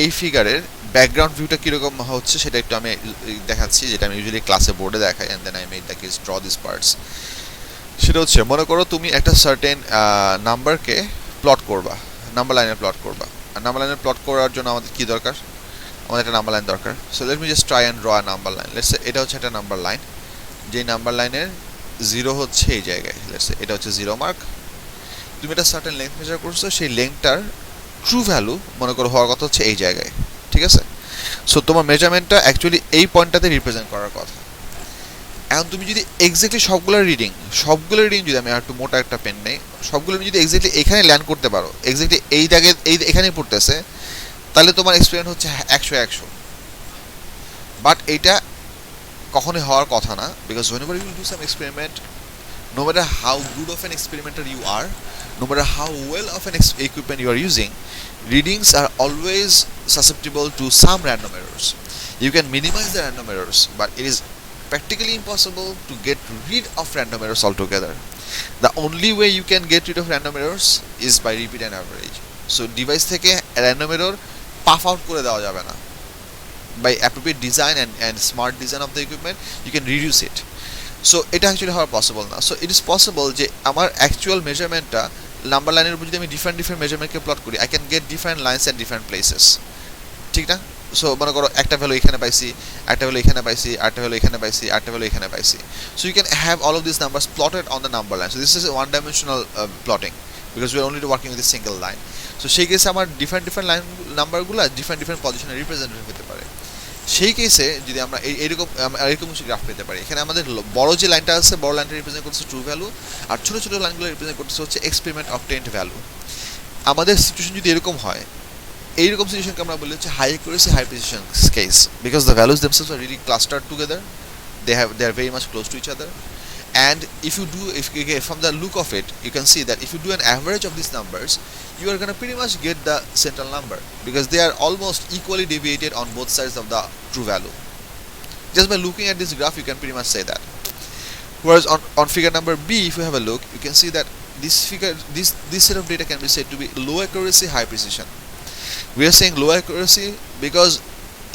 এই ফিগারের ব্যাকগ্রাউন্ড ভিউটা কীরকম হচ্ছে সেটা একটু আমি দেখাচ্ছি, যেটা আমি ইউজুয়ালি ক্লাসে বোর্ডে দেখাই, and then I made the kids draw this parts. সেটা হচ্ছে, মনে করো তুমি একটা সার্টেন নাম্বারকে প্লট করবা, নাম্বার লাইনে প্লট করবা। আর নাম্বার লাইনে প্লট করার জন্য আমাদের কী দরকার? আমাদের একটা নাম্বার লাইন দরকার। So let me just try and draw a number line. Let's say এটা হচ্ছে একটা নাম্বার লাইন, যেই নাম্বার লাইনের জিরো হচ্ছে এই জায়গায়। লেটস সে এটা হচ্ছে জিরো মার্ক। তুমি একটা সার্টেন লেন্থ মেজার করছো, সেই লেন্থটার ট্রু ভ্যালু মনে করো হওয়ার কথা হচ্ছে এই জায়গায়, ঠিক আছে? সো তোমার মেজারমেন্টটা অ্যাকচুয়ালি এই পয়েন্টটাতে রিপ্রেজেন্ট করার কথা। এখন তুমি যদি এক্স্যাক্টলি সবগুলো রিডিং যদি আমি একটু মোটা একটা পেন নেই, সবগুলো যদি এক্স্যাক্টলি এখানে ল্যান্ড করতে পারো, এক্স্যাক্টলি এই জায়গায় এখানেই পড়তেছে, তাহলে তোমার এক্সপেরিমেন্ট হচ্ছে 100। বাট এইটা কখনোই হওয়ার কথা না, because whenever you will do some experiment, no matter how good of an experimenter you are, no matter how well of an equipment you are using, readings are always susceptible to some random errors. You can minimize the random errors, but it is practically impossible to get rid of random errors altogether. The only way you can get rid of random errors is by repeat and average. So device থেকে random error puff out করে দেওয়া যাবে না। By appropriate design and smart design of the equipment, you can reduce it. So এটা actually হওয়া possible না। So it is possible যে আমার অ্যাকচুয়াল মেজারমেন্টটা নাম্বার লাইনের উপর যদি আমি ডিফারেন্ট মেজারমেন্টকে প্লট করি, I can get different lines at different places, ঠিক না? সো মনে করো একটা ভ্যালু এখানে পাইছি, একটা ভ্যালু এখানে পাইছি, আরেকটা ভ্যালু এখানে পাইছি, আরেকটা ভ্যালু এখানে পাইছি। So you can have all of this numbers plotted on the number line. So this is one dimensional plotting because we are only working with a single line. So সেই কেসে আমার different line নাম্বারগুলো different পজিশনে representative হতে পারে। সেই কেসে যদি আমরা এরকম গ্রাফ পেতে পারি, এখানে আমাদের বড় যে লাইনটা আছে, বড় লাইনটা রিপ্রেজেন্ট করতেছে ট্রু ভ্যালু, আর ছোটো ছোটো লাইনগুলো রিপ্রেজেন্ট করতেছে হচ্ছে এক্সপেরিমেন্ট অবটেইনড ভ্যালু। আমাদের সিচুয়েশন যদি এরকম হয়, এইরকম সিচুয়েশনকে আমরা বলি হচ্ছে high accuracy high precision case, because the values themselves are really clustered together, they are very much close to each other. And if from the look of it, you can see that if you do an average of these numbers, you are going to pretty much get the central number because they are almost equally deviated on both sides of the true value. Just by looking at this graph, you can pretty much say that. Whereas on figure number B, if you have a look, you can see that this set of data can be said to be low accuracy high precision. We are saying low accuracy because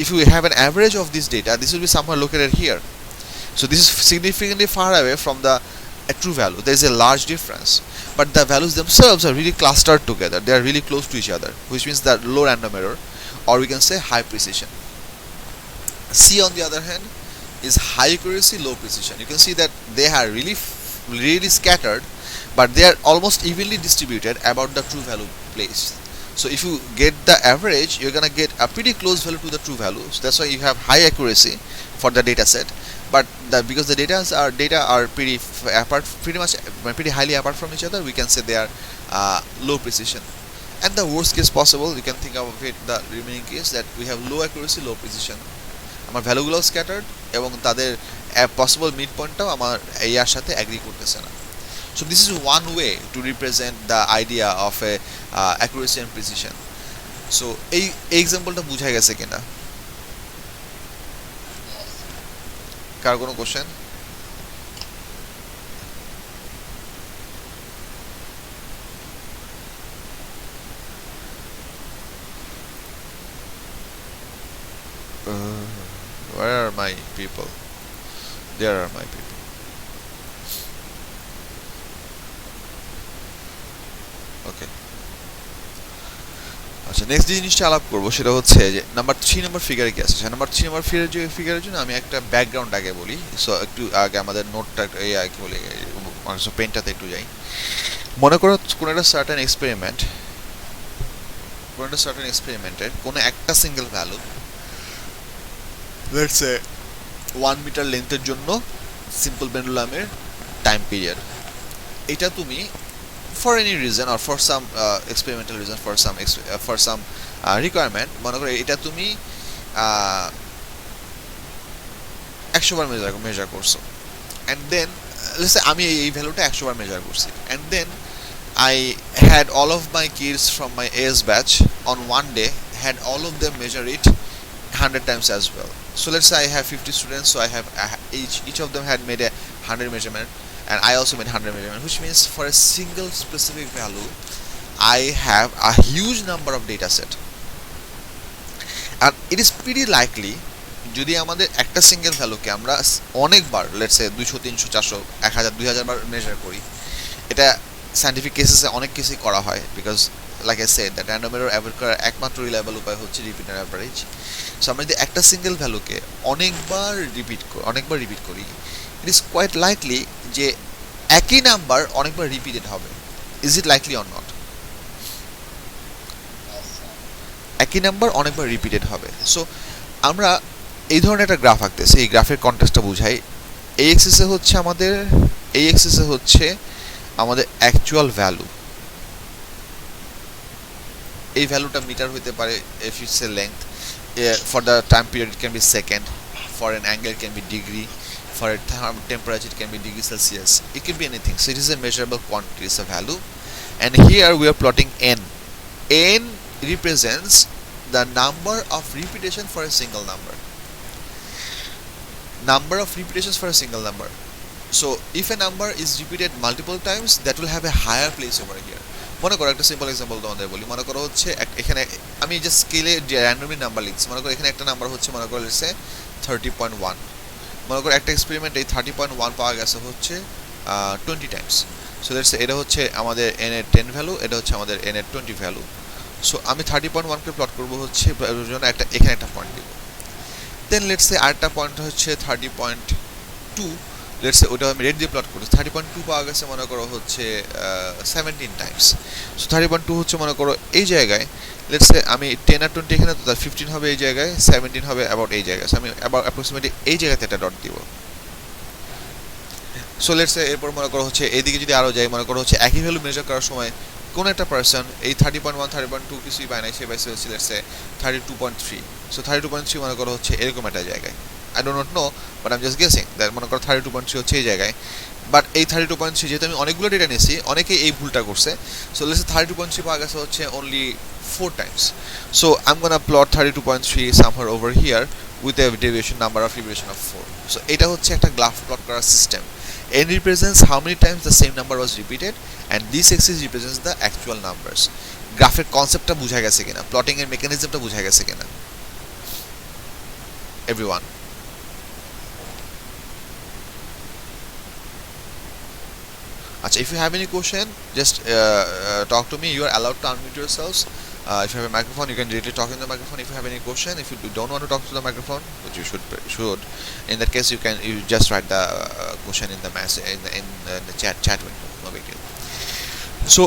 if you have an average of this data, this will be somewhere located here. So this is significantly far away from the true value. There is a large difference, but the values themselves are really clustered together. They are really close to each other, which means that low random error, or we can say high precision. C, on the other hand, is high accuracy, low precision. You can see that they are really scattered, but they are almost evenly distributed about the true value place. So if you get the average, you're gonna get a pretty close value to the true value. So that's why you have high accuracy for the data set. But because the data are pretty highly apart from each other, we can say they are low precision. And the worst case possible, you can think of it, the remaining case, that we have low accuracy, low precision. আমার ভ্যালুগুলো scattered এবং তাদের possible mid পয়েন্টটাও আমার এর সাথে agree করতেছে না। So this is one way to represent the idea of a accuracy and precision. So এই এক্সাম্পলটা বুঝা গেছে কিনা? কার কোনো question? Uh, where are my people? There are my people. Okay. আচ্ছা, নেক্সট যে জিনিসটা আলাপ করবো সেটা হচ্ছে যে নাম্বার 3 নাম্বার ফিগারে কি আছে। নাম্বার 3 নাম্বার ফিগারের জন্য আমি একটা ব্যাকগ্রাউন্ড আগে বলি। সো একটু আগে আমাদের নোটটা এই কি বলি পেনটাতে একটু যাই। মনে করো কোনো একটা সার্টেন এক্সপেরিমেন্টের কোনো একটা single value, let's say 1 metre লেন্থের জন্য সিম্পল পেন্ডুলামের টাইম পিরিয়ড, এটা তুমি for any reason or for some experimental reason, for some requirement, মনে করো এটা তুমি 100 বার মেজার করছো, and then let's say আমি এই ভ্যালুটা 100 বার মেজার করছি, and then I had all of my kids from my AS batch on one day, had all of them measure it 100 times as well. So let's say I have 50 students, so I have each of them had made a 100 measurement, and I also made 100 measurement, which means for a single specific value I have a huge number of data set, and it is pretty likely যদি আমাদের একটা single ভ্যালুকে আমরা অনেকবার, let's say 200 300 400 1000 2000 bar measure করি, এটা scientific কেসেসে অনেক কিছুই করা হয়, because like I said that random error avoid করার একমাত্র রিলায়েবল উপায় হচ্ছে রিপিট অ্যান্ড অ্যাভারেজ। সো আমরা যদি একটা সিঙ্গেল ভ্যালুকে অনেকবার রিপিট করি, ইট ইজ কোয়াইট লাইকলি যে একই নাম্বার অনেকবার রিপিটেড হবে। Is it likely or not? একই নাম্বার অনেকবার রিপিটেড হবে। সো আমরা এই ধরনের একটা গ্রাফ আঁকতেছি, এই গ্রাফের কন্টেক্সটটা বুঝাই। এই এক্সিসে হচ্ছে আমাদের অ্যাকচুয়াল ভ্যালু। এই ভ্যালুটা মিটার হতে পারে, if it's a length, for the time period it can be second, for an angle it can be degree, for a temperature it can be degree Celsius, it can be anything. So it is a measurable quantity, it's a value, and here we are plotting n. N represents the number of repetition for a single number. So if a number is repeated multiple times, that will have a higher place over here. মনে করো একটা simple example তোমাদের বলি। মনে করো হচ্ছে এখানে আমি জাস্ট স্কেলে র্যান্ডমলি নাম্বার লিখছি। মনে করো এখানে একটা নাম্বার হচ্ছে, মনে করো লেটস সে 30.1। মনে করো একটা এক্সপেরিমেন্ট এই 30.1 পাওয়া গেছে হচ্ছে 20 টাইমস। সো লেটস সে এটা হচ্ছে আমাদের n এর 10 ভ্যালু, এটা হচ্ছে আমাদের n এর 20 ভ্যালু। সো আমি 30.1 কে প্লট করব হচ্ছে জন্য এখানে একটা পয়েন্ট দিব। দেন লেটস সে আরেকটা পয়েন্ট হচ্ছে 30.2, লেটস সে ওটা আমি রেড দিয়ে প্লট করছি। 30.2 পাওয়া গেছে মনে করো হচ্ছে 17 টাইমস। সো 30.2 হচ্ছে মনে করো এই জায়গায়, লেটস সে আমি 10 আর 20 এখানে, তো 15 হবে এই জায়গায়, 17 হবে অ্যাবাউট এই জায়গায়। সো আমি অ্যাপ্রক্সিমেটলি এই জায়গাতে একটা ডট দিব। সো লেটস সে এরপর মনে করো হচ্ছে এইদিকে যদি আরও যাই, মনে করো হচ্ছে একই ভ্যালু মেজার করার সময় কোন একটা পার্সন এই 30.1 30.2 কিছুই পায় নাই, সে পাইছে হচ্ছে লেটস সে 32.3। সো 32.3 মনে করো হচ্ছে এরকম একটা জায়গায়। I do not know, but I'm just guessing that মনে করো 32.3 হচ্ছে এই জায়গায়। বাট এই 32.3 যেহেতু আমি অনেকগুলো ডেটা নিয়েছি, অনেকেই এই ভুলটা করছে। সো লেটস সে 32.3 পাওয়া গেছে হচ্ছে only 4 times. So I'm gonna plot 32.3 somewhere over here with a number of deviation of 4. So এটা হচ্ছে একটা গ্রাফ প্লট করার system. n represents how many times the same number was repeated, and this axis represents the actual numbers. গ্রাফের কনসেপ্টটা বুঝা গেছে কিনা, plotting এর মেকানিজমটা বুঝা গেছে কিনা everyone? Achha, if you have any question, just talk to me. You are allowed to unmute yourselves. If you have a microphone, you can directly talk in the microphone. If you have any question, if you don't want to talk to the microphone, which you should, in that case you just write the question in the message in the chat window. No big deal. So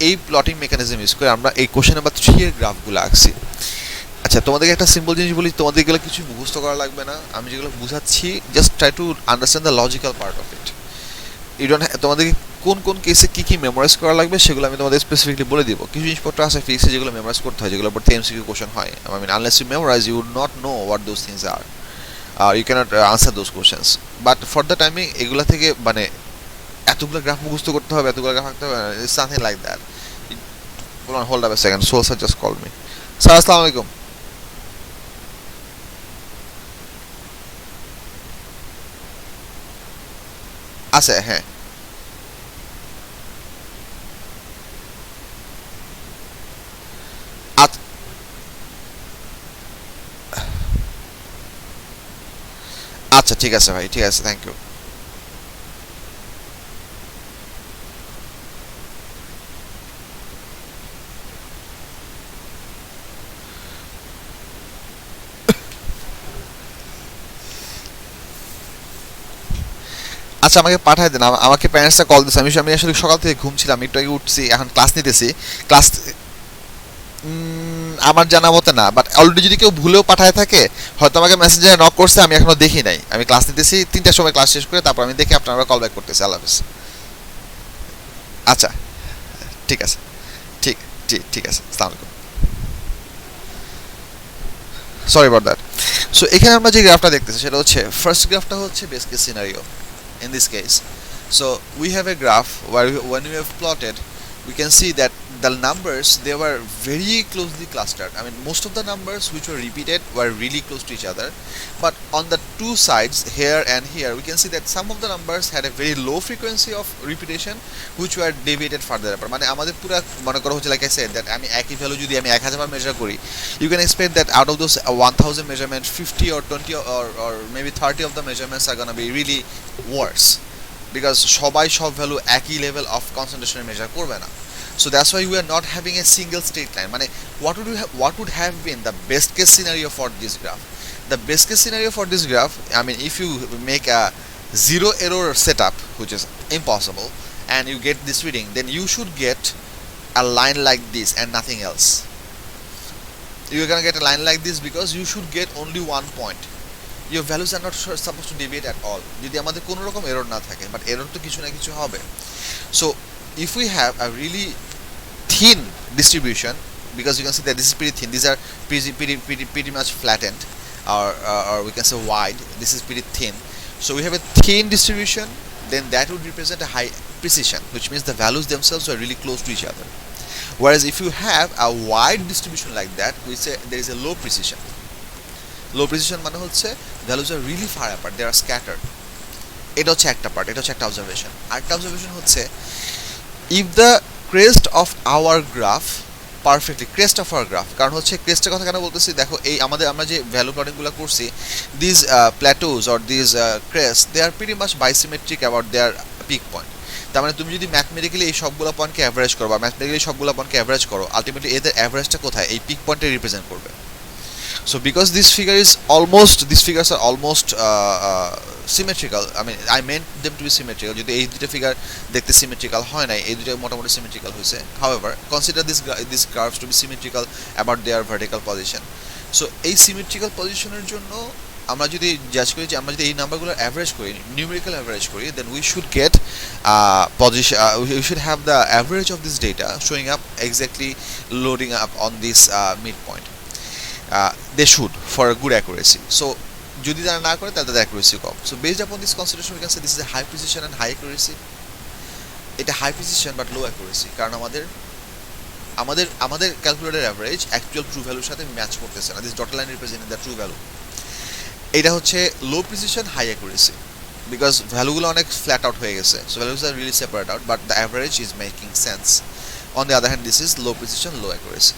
এই plotting mechanism use করে আমরা এই question number 3 এর গ্রাফগুলো আঁকছি। আচ্ছা, তোমাদেরকে একটা simple জিনিস বলি, তোমাদের এগুলো কিছু মুখস্থ করা লাগবে না। আমি যেগুলো বুঝাচ্ছি, just try to understand the logical part of it. You don't, তোমাদেরকে কোন কেসে কী মেমোরাইজ করা লাগবে সেগুলো আমি তোমাদের স্পেসিফিকলি বলে দিব। কিছু জিনিসপত্র আছে ফিজিক্সে যেগুলো মেমোরাইজ করতে হয়, যেগুলোর উপর এমসিকিউ কোশ্চেন হয়। I mean unless you memorize, you would not know what those things are, you can't answer those questions. But for the timing এগুলো থেকে মানে এতগুলো গ্রাফ মুখস্থ করতে হবে, এতগুলো গ্রাফ আঁকতে হবে, it's nothing like that. Hold up a second, সোল sir just call me. Sir আসসালামু আলাইকুম। আছে, হ্যাঁ। আচ্ছা ঠিক আছে ভাই, ঠিক আছে, থ্যাংক ইউ। আচ্ছা আমাকে পাঠায় দেন, আমাকে প্যারেন্টসটা কল দিচ্ছে, আমি আসলে সকাল থেকে ঘুমছিলাম, একটু আগে উঠছি, এখন ক্লাস নিতেছি। ক্লাস আমার জানা মতে না, বাট অলরেডি যদি কেউ ভুলেও পাঠায় থাকে, হয়তো আমাকে মেসেঞ্জারে নক করছে, আমি এখনো দেখি নাই। আমি ক্লাস নিতেছি, 3টার সময় ক্লাস শেষ করে তারপর আমি দেখি আপনারা কল ব্যাক করতেছি। আল্লাহ হাফেজ। আচ্ছা ঠিক আছে, ঠিক ঠিক ঠিক আছে, আসসালামু আলাইকুম। Sorry about that. সো এখানে আমরা যে গ্রাফটা দেখতেছি সেটা হচ্ছে, ফার্স্ট গ্রাফটা হচ্ছে best case scenario in this case. So we have a graph where when we have plotted, we can see that the numbers, they were very closely clustered. I mean, most of the numbers which were repeated were really close to each other, but on the two sides here and here we can see that some of the numbers had a very low frequency of repetition which were deviated further apart. মানে আমাদের পুরো মনে করা হচ্ছে, like I said, that আমি একই value যদি আমি 1000 বার মেজার করি, you can expect that out of those 1000 measurements, 50 or 20 or maybe 30 of the measurements are gonna be really worse, because সবাই সব ভ্যালু একই লেভেল অফ কনসেন্ট্রেশনে মেজার করবে না। So that's why we are not having a single straight line. মানে what would have been the best case scenario for this graph? The best case scenario for this graph, I mean, if you make a zero error setup, which is impossible, and you get this reading, then you should get a line like this and nothing else. You're gonna get a line like this because you should get only one point. Your values are not supposed to deviate at all যদি আমাদের কোনো রকম error না থাকে, but error তো কিছু না কিছু হবে। So if we have a really thin distribution, because you can see that this is pretty thin, these are pretty much flattened, or we can say wide, this is pretty thin. So we have a thin distribution, then that would represent a high precision, which means the values themselves are really close to each other. Whereas if you have a wide distribution like that, we say there is a low precision. Low precision মানে হচ্ছে values are really far apart, they are scattered. এটা হচ্ছে একটা part, এটা হচ্ছে একটা observation. আরেকটা observation হচ্ছে, if the crest of our graph perfectly, crest of our graph, কারণ হচ্ছে ক্রেস্টের কথা কেন বলতেছি, দেখো এই আমরা যে ভ্যালু প্লটিংগুলো করছি, this plateaus or this crest, they are pretty much bisymmetric about their peak point. তার মানে তুমি যদি ম্যাথমেটিক্যালি এই সবগুলো পয়েন্টকে অ্যাভারেজ করো, বা ম্যাথমেটিক্যালি সবগুলো পয়েন্টকে অ্যাভারেজ করো, আলটিমেটলি এদের অ্যাভারেজটা কোথায়, এই পিক পয়েন্টে রিপ্রেজেন্ট করবে। So because these figures are almost symmetrical, I mean I meant them to be symmetrical, যদি এই দুটো ফিগার দেখতে সিমেট্রিক্যাল হয় নাই, এই দুটো মোটামুটি সিমেট্রিক্যাল হয়েছে। However, consider these curves to be symmetrical about their vertical position. So এই সিমেট্রিক্যাল পজিশনের জন্য আমরা যদি জাজ করি, যে আমরা যদি এই নাম্বারগুলো অ্যাভারেজ করি, নিউমেরিক্যাল অ্যাভারেজ করি, then we should get position, we should have the average of this data showing up exactly loading up on this midpoint. They should, for a good accuracy. So যদি তারা না করে তাহলে তাদের accuracy কম। So based upon this consideration we can say this is a high precision and high accuracy. এটা high precision but low accuracy, কারণ আমাদের ক্যালকুলেটর অ্যাভারেজ অ্যাকচুয়াল ট্রু ভ্যালুর সাথে ম্যাচ করতেছে না। This dotted line representing the true value. এটা হচ্ছে লো precision high accuracy, because ভ্যালুগুলো অনেক ফ্ল্যাট আউট হয়ে গেছে। So values are really separate out, but the average is making sense. On the other hand this is low precision low accuracy.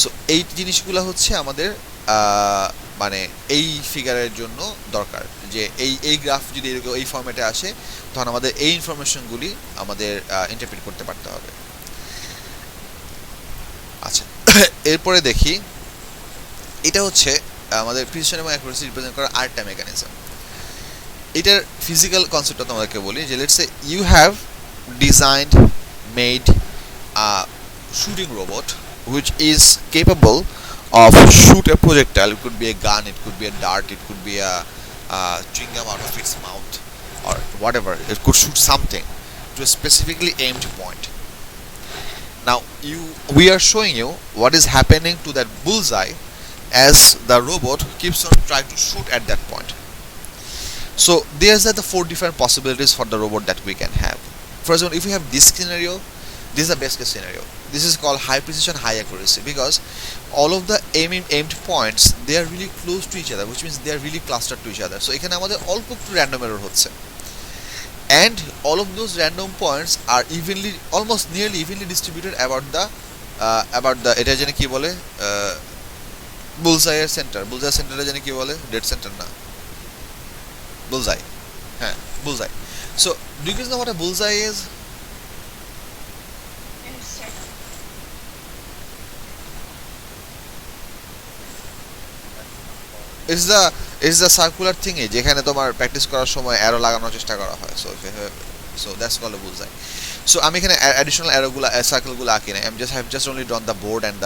So এই জিনিসগুলো হচ্ছে আমাদের মানে এই ফিগারের জন্য দরকার, যে এই গ্রাফ যদি এই ফরম্যাটে আসে, তখন আমাদের এই ইনফরমেশনগুলি আমাদের ইন্টারপ্রিট করতে পারতে হবে। আচ্ছা এরপরে দেখি, এটা হচ্ছে আমাদের প্রিসিশন এবং অ্যাকুরেসি রিপ্রেজেন্ট করার আরেকটা মেকানিজম। এটার ফিজিক্যাল কনসেপ্টটা তোমাদেরকে বলি, যে let's say you have designed made a shooting robot which is capable of shoot a projectile. It could be a gun, it could be a dart, it could be a chewing gum out of its mouth, or whatever. It could shoot something to a specifically aimed point. Now we are showing you what is happening to that bullseye as the robot keeps on trying to shoot at that point. So there's the 4 different possibilities for the robot that we can have. First one, if we have this scenario, this is the best case scenario. This is called high precision high accuracy, because all of the aimed points, they are really close to each other, which means they are really clustered to each other. So এখানে আমাদের অল্প একটু random error হচ্ছে, and all of those random points are almost nearly evenly distributed about the এটা জানি কি বলে, বুলসাইয়ের centre, বুলসাইয়ের সেন্টারে জানি কি বলে, ডেড সেন্টার না, bullseye. Bullseye. So do you guys know what a bullseye is? Yes, sir. It's the circular thing যেখানে তোমার প্র্যাকটিস করার সময় অ্যারো লাগানোর চেষ্টা করা হয়, so that's called a bullseye. So আমি এখানে additional অ্যারোগুলো সার্কেলগুলো আঁকি না, have just only drawn the board and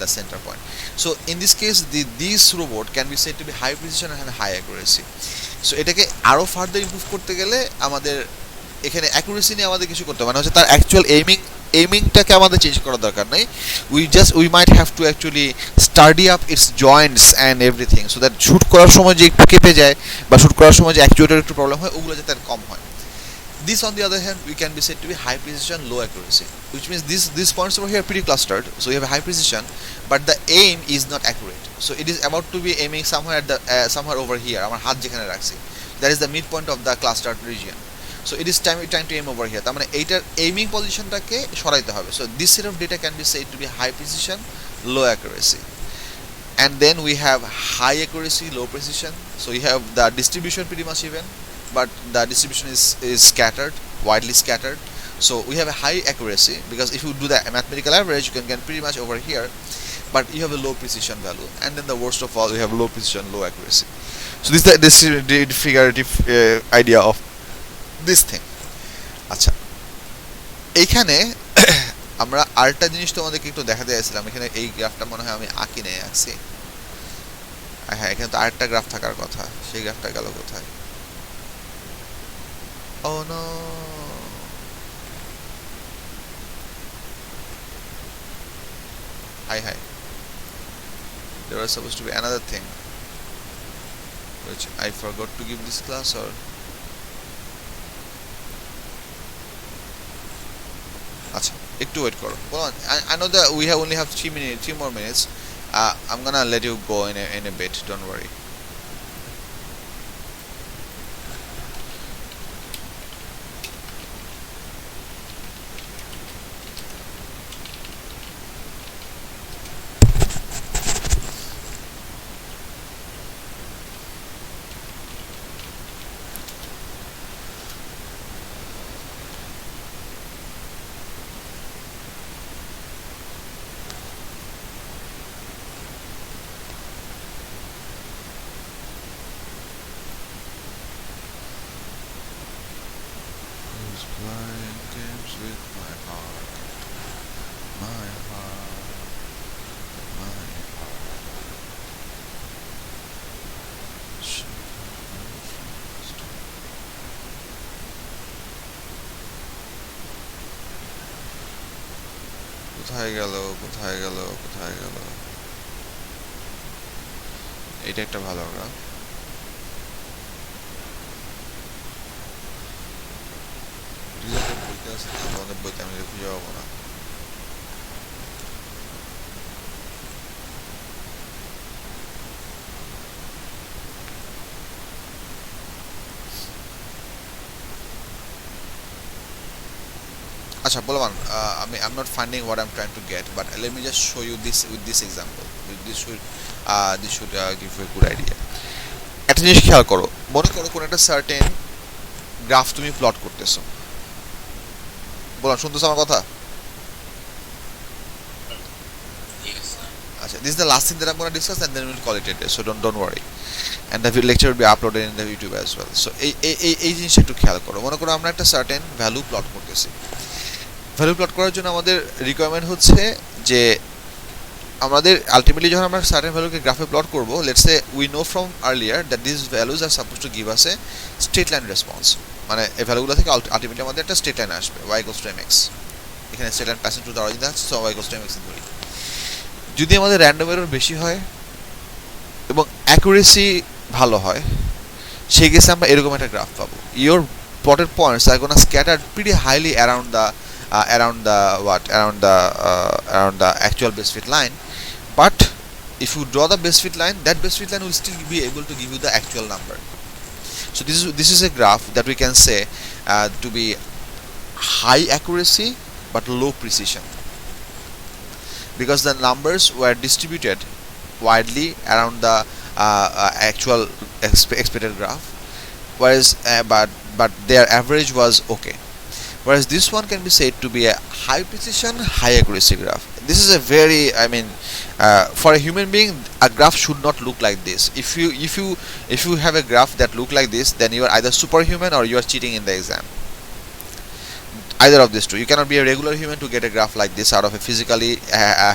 the center point. So in this case these robot can be said to be high precision and have high accuracy. So এটাকে আরো further improve করতে গেলে আমাদের এখানে accuracy নিয়ে আমাদের কিছু করতে হবে, মানে হচ্ছে তার অ্যাকচুয়াল এইমিংটাকে আমাদের চেঞ্জ করার দরকার নেই, we might have to actually study up it's Joints and everything, so that shoot করার সময় যে একটু কেঁপে যায় বা শ্যুট করার সময় যে অ্যাকচুয়েটার একটু প্রবলেম হয় ওগুলো যাতে আর কম হয়. This, on the other hand, we can be said to be high precision, low accuracy, which means these points over here are pretty clustered, so you have a high precision, but the aim is not accurate. So it is about to be aiming somewhere at the somewhere over here. আমার হাত যেখানে রাখছি, that is the midpoint of the clustered region. So it is time to aim over here. তার মানে এইটার aiming positionটাকে সরাইতে হবে. So this set of data can be said to be high precision, low accuracy. And then we have high accuracy, low precision. So you have the distribution pretty much even, but the distribution is scattered, widely scattered. So we have a high accuracy because if you do the mathematical average, you can get pretty much over here, but you have a low precision value. And then the worst of all, you have low precision, low accuracy. So this is the figurative idea of this thing. আচ্ছা, এইখানে আমরা আরেকটা জিনিস তোমাদেরকে একটু দেখাতে চাইছিলাম. এখানে এই গ্রাফটা মনে হয় আমি আঁকি নেই, আঁকছি. হ্যাঁ, এখানে তো আরেকটা গ্রাফ থাকার কথা, সেই গ্রাফটা গেল কোথায়? Oh no. Hi. There was supposed to be another thing which I forgot to give this class, or আচ্ছা একটু ওয়েট করো. I know that we only have 3 more minutes. I'm gonna let you go in a bit, don't worry. Playing games with my heart, my heart, my heart. কোথায় গেল? এটা একটা ভালো graph. বইতে আছে না, আমাদের বইতে আমি খুঁজে পাবো না. আচ্ছা বলবান, I'm not finding what I'm trying to get, but let me just show you this with this example. This should give you a good idea. একটা জিনিস খেয়াল করো, মনে করো কোন একটা সার্টেন গ্রাফ তুমি প্লট করতেছো. বলুন, শুনতেছো আমার কথা? আচ্ছা, this is the last thing that I'm going to discuss, and then we'll call it a day, so don't worry, and the lecture will be uploaded in the YouTube as well. So এই জিনিসটা একটু খেয়াল করো. মনে করো আমরা একটা certain value plot করতেছি. ভ্যালু প্লট করার জন্য আমাদের রিকোয়ারমেন্ট হচ্ছে যে আমাদের আলটিমেটলি যখন আমরা সার্টেন ভ্যালুকে গ্রাফে প্লট করব, let's say we know from earlier that this values are suppose to give us a straight line response. মানে এই ভ্যালুগুলো থেকে আলটিমেটলি আমাদের একটা স্ট্রেট লাইন আসবে, y ইকুয়ালস টু mx. এখানে straight line passing to the origin আছে, so y equals to mx ধরি. যদি আমাদের র্যান্ডম এরর বেশি হয় এবং অ্যাকুরেসি ভালো হয়, সেই কেসে আমরা এরকম একটা গ্রাফ পাবো. Your plotted points are going to scatter pretty highly around the actual base fit line, but if you draw the base fit line, that base fit line will still be able to give you the actual number. So this is a graph that we can say to be high accuracy but low precision, because the numbers were distributed widely around the actual expected graph, whereas but their average was okay. Whereas this one can be said to be a high precision, high accuracy graph. This is a very, I mean, for a human being, a graph should not look like this. If you have a graph that look like this, then you are either superhuman or you are cheating in the exam. Either of these two. You cannot be a regular human to get a graph like this out of a physically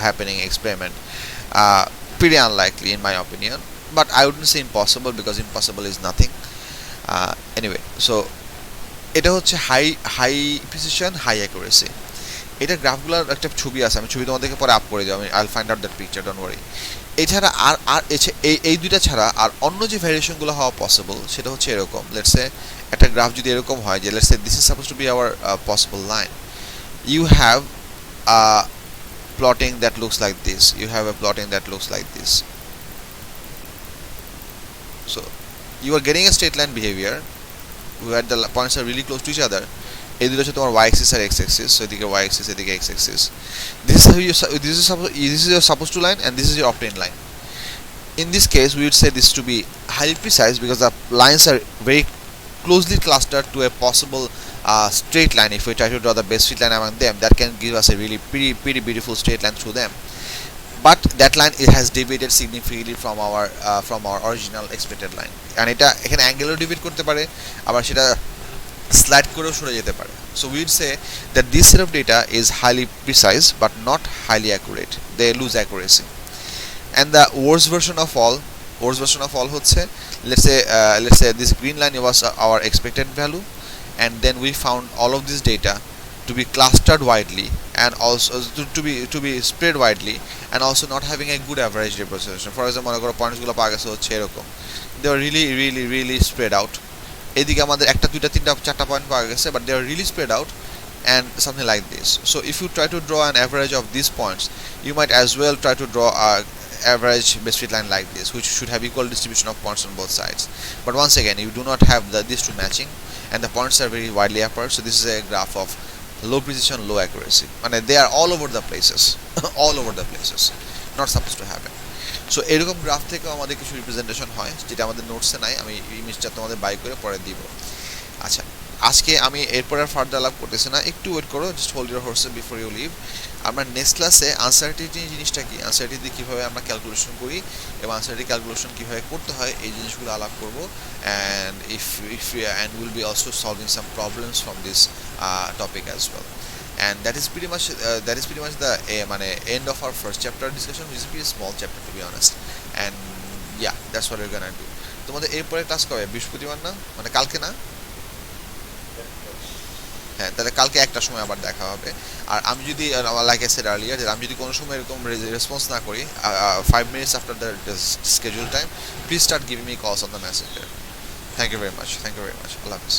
happening experiment. Pretty unlikely, in my opinion. But I wouldn't say impossible, because impossible is nothing. Anyway, so এটা হচ্ছে high precision high accuracy. এটা গ্রাফগুলোর একটা ছবি আছে, আমি ছবি তোমাদেরকে পরে আপ করে দেবো, আমি I find out that picture, don't worry. এছাড়া আর এই দুইটা ছাড়া আর অন্য যে ভ্যারিয়েশনগুলো হওয়া পসিবল সেটা হচ্ছে এরকম। লেটস সে একটা গ্রাফ যদি এরকম হয় যে let's say this is suppose to be our possible line, you have plotting that looks like this, you have a plotting that looks like this. So you are getting a straight line behavior where the points are really close to each other. এই দুটো হচ্ছে তোমার y axis আর x axis, so এদিকে y axis এদিকে x axis. This is your supposed to line, and this is your obtained line. In this case we would say this to be highly precise, because the lines are very closely clustered to a possible straight line. If we try to draw the best straight line among them, that can give us a really pretty beautiful straight line through them. But that line, it has deviated significantly from our original expected line, and এটা এখানে অ্যাঙ্গেলও deviate করতে পারে, আবার সেটা slide করেও সরে যেতে পারে. So we would say that this set of data is highly precise but not highly accurate. They lose accuracy. And the worst version of all হচ্ছে, let's say this green line was our expected value, and then we found all of this data to be clustered widely, and also to be spread widely, and also not having a good average representation. For example, মনে করো পয়েন্টসগুলো পাওয়া গেছে হচ্ছে এরকম, they are really spread out. এদিকে আমাদের একটা দুইটা তিনটা চারটা পয়েন্ট পাওয়া গেছে, but they are really spread out, and something like this. So if you try to draw an average of these points, you might as well try to draw a average best fit line like this, which should have equal distribution of points on both sides. But once again, you do not have these two matching, and the points are very widely apart. So this is a graph of low precision, low accuracy, and they are all over the places all over the places, not supposed to happen. So এরকম graph থেকেও আমাদের কিছু representation হয়, যেটা আমাদের নোটসে নাই, আমি ইমেজটা তোমাদের বাই করে পরে দিব। আচ্ছা, আজকে আমি এরপরে আর ফার্দার লাভ করতেছি না, একটু ওয়েট করো, just hold your horse before you leave. আমরা নেক্সট ক্লাসে আনসার্টিনিটি জিনিসটা কি, আনসার্টিনিটি কীভাবে আমরা ক্যালকুলেশন করি এবং আনসার্টিনিটি ক্যালকুলেশন কীভাবে করতে হয়, এই জিনিসগুলো আলাপ করব। And and we'll be also solving some problems from this topic as well. And that is pretty much the end of our first chapter discussion, which is a pretty small chapter to be honest. And yeah, that's what we're gonna do. তোমাদের এরপরে class কবে? বৃহস্পতিবার না, মানে কালকে না? হ্যাঁ, তাহলে কালকে একটা সময় আবার দেখা হবে। আর আমি যদি লাইক আই সেড আর্লিয়ার, আমি যদি কোনো সময় এরকম রেসপন্স না করি 5 minutes after the schedule time, please start giving me calls on the messenger. Thank you very much. Allah Hafiz.